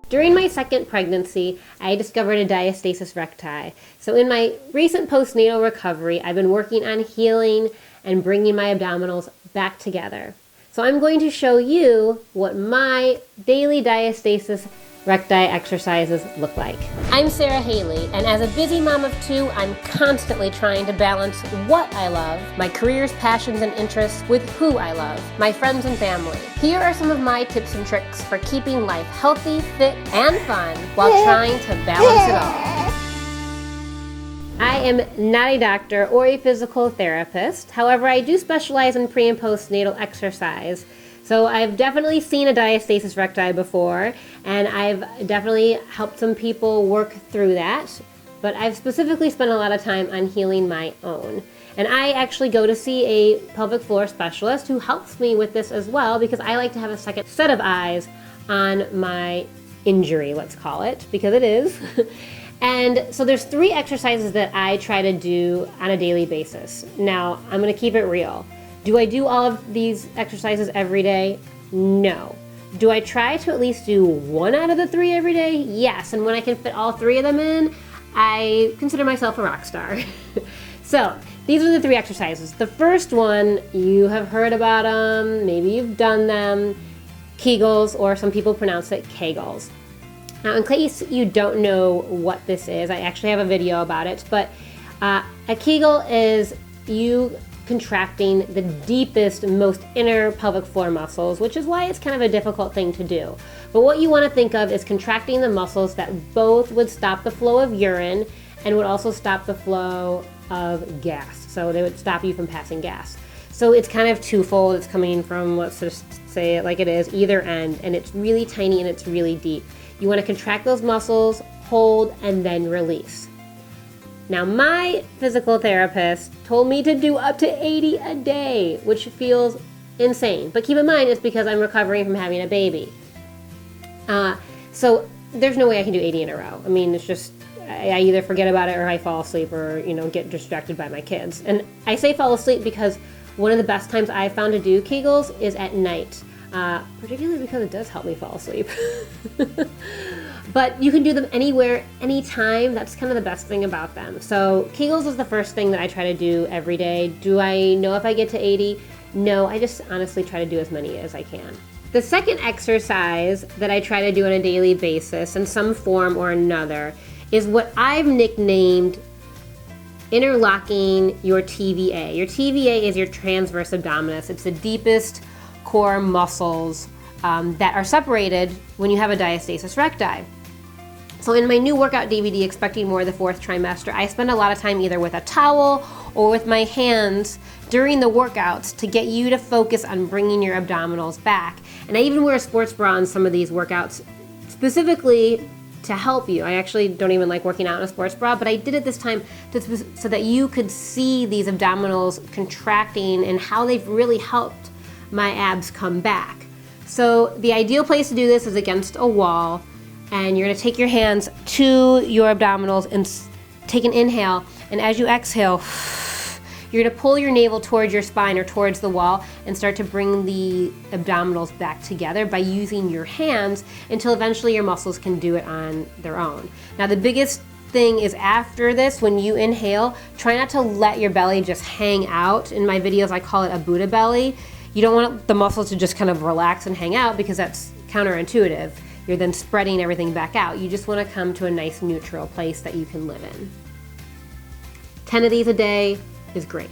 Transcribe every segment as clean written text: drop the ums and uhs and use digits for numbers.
During my second pregnancy, I discovered a diastasis recti. So in my recent postnatal recovery, I've been working on healing and bringing my abdominals back together. So I'm going to show you what my daily diastasis recti exercises look like. I'm Sara Haley, and as a busy mom of two, I'm constantly trying to balance what I love, my career's passions and interests, with who I love, my friends and family. Here are some of my tips and tricks for keeping life healthy, fit, and fun while trying to balance it all. I am not a doctor or a physical therapist. However, I do specialize in pre- and postnatal exercise. So I've definitely seen a diastasis recti before, and I've definitely helped some people work through that. But I've specifically spent a lot of time on healing my own. And I actually go to see a pelvic floor specialist who helps me with this as well, because I like to have a second set of eyes on my injury, let's call it, because it is. And so there's 3 exercises that I try to do on a daily basis. Now, I'm going to keep it real. Do I do all of these exercises every day? No. Do I try to at least do 1 out of the 3 every day? Yes. And when I can fit all 3 of them in, I consider myself a rock star. So these are the 3 exercises. The first one, you have heard about them, maybe you've done them, Kegels, or some people pronounce it Kegels. Now, in case you don't know what this is, I actually have a video about it, but a Kegel is you contracting the deepest, most inner pelvic floor muscles, which is why it's kind of a difficult thing to do. But what you want to think of is contracting the muscles that both would stop the flow of urine and would also stop the flow of gas. So they would stop you from passing gas. So it's kind of twofold. It's coming from, let's just say it like it is, either end, and it's really tiny and it's really deep. You want to contract those muscles, hold, and then release. Now, my physical therapist told me to do up to 80 a day, which feels insane. But keep in mind, it's because I'm recovering from having a baby. So there's no way I can do 80 in a row. I mean, it's just, I either forget about it or I fall asleep or, get distracted by my kids. And I say fall asleep because one of the best times I've found to do Kegels is at night, particularly because it does help me fall asleep. But you can do them anywhere, anytime. That's kind of the best thing about them. So Kegels is the first thing that I try to do every day. Do I know if I get to 80? No, I just honestly try to do as many as I can. The second exercise that I try to do on a daily basis in some form or another is what I've nicknamed interlocking your TVA. Your TVA is your transverse abdominis. It's the deepest core muscles that are separated when you have a diastasis recti. So in my new workout DVD, Expecting More the 4th trimester, I spend a lot of time either with a towel or with my hands during the workouts to get you to focus on bringing your abdominals back. And I even wear a sports bra in some of these workouts specifically to help you. I actually don't even like working out in a sports bra, but I did it this time so that you could see these abdominals contracting and how they've really helped my abs come back. So the ideal place to do this is against a wall, and you're going to take your hands to your abdominals and take an inhale, and as you exhale, you're going to pull your navel towards your spine or towards the wall and start to bring the abdominals back together by using your hands until eventually your muscles can do it on their own. Now, the biggest thing is after this, when you inhale, try not to let your belly just hang out. In my videos, I call it a Buddha belly. You don't want the muscles to just kind of relax and hang out because that's counterintuitive. You're then spreading everything back out. You just want to come to a nice neutral place that you can live in. 10 of these a day is great.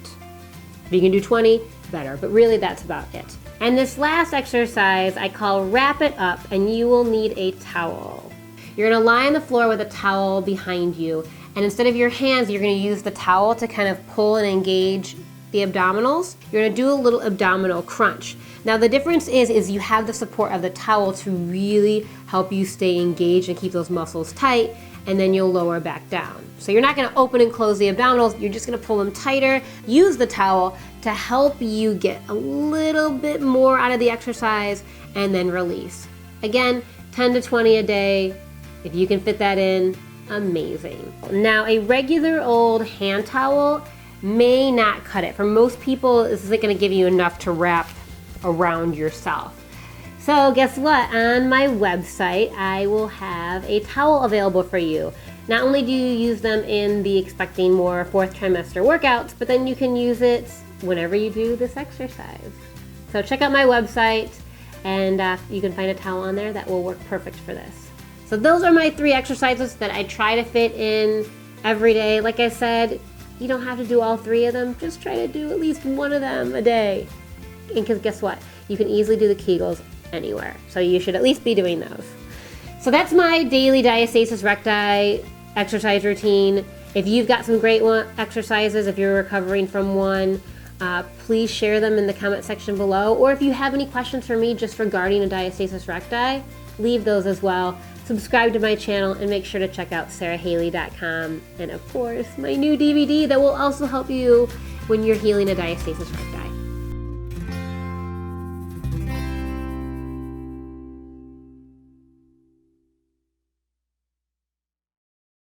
If you can do 20, better, but really that's about it. And this last exercise I call wrap it up, and you will need a towel. You're going to lie on the floor with a towel behind you, and instead of your hands, you're going to use the towel to kind of pull and engage the abdominals. You're going to do a little abdominal crunch. Now the difference is you have the support of the towel to really help you stay engaged and keep those muscles tight, and then you'll lower back down. So you're not going to open and close the abdominals, you're just going to pull them tighter. Use the towel to help you get a little bit more out of the exercise and then release. Again, 10 to 20 a day. If you can fit that in, amazing. Now a regular old hand towel may not cut it. For most people, this isn't going to give you enough to wrap around yourself. So guess what? On my website, I will have a towel available for you. Not only do you use them in the Expecting More 4th trimester workouts, but then you can use it whenever you do this exercise. So check out my website, and you can find a towel on there that will work perfect for this. So those are my 3 exercises that I try to fit in every day. Like I said, you don't have to do all 3 of them. Just try to do at least 1 of them a day. And because guess what? You can easily do the Kegels anywhere. So you should at least be doing those. So that's my daily diastasis recti exercise routine. If you've got some great exercises, if you're recovering from one, please share them in the comment section below. Or if you have any questions for me just regarding a diastasis recti, leave those as well. Subscribe to my channel and make sure to check out sarahaley.com. And of course, my new DVD that will also help you when you're healing a diastasis recti.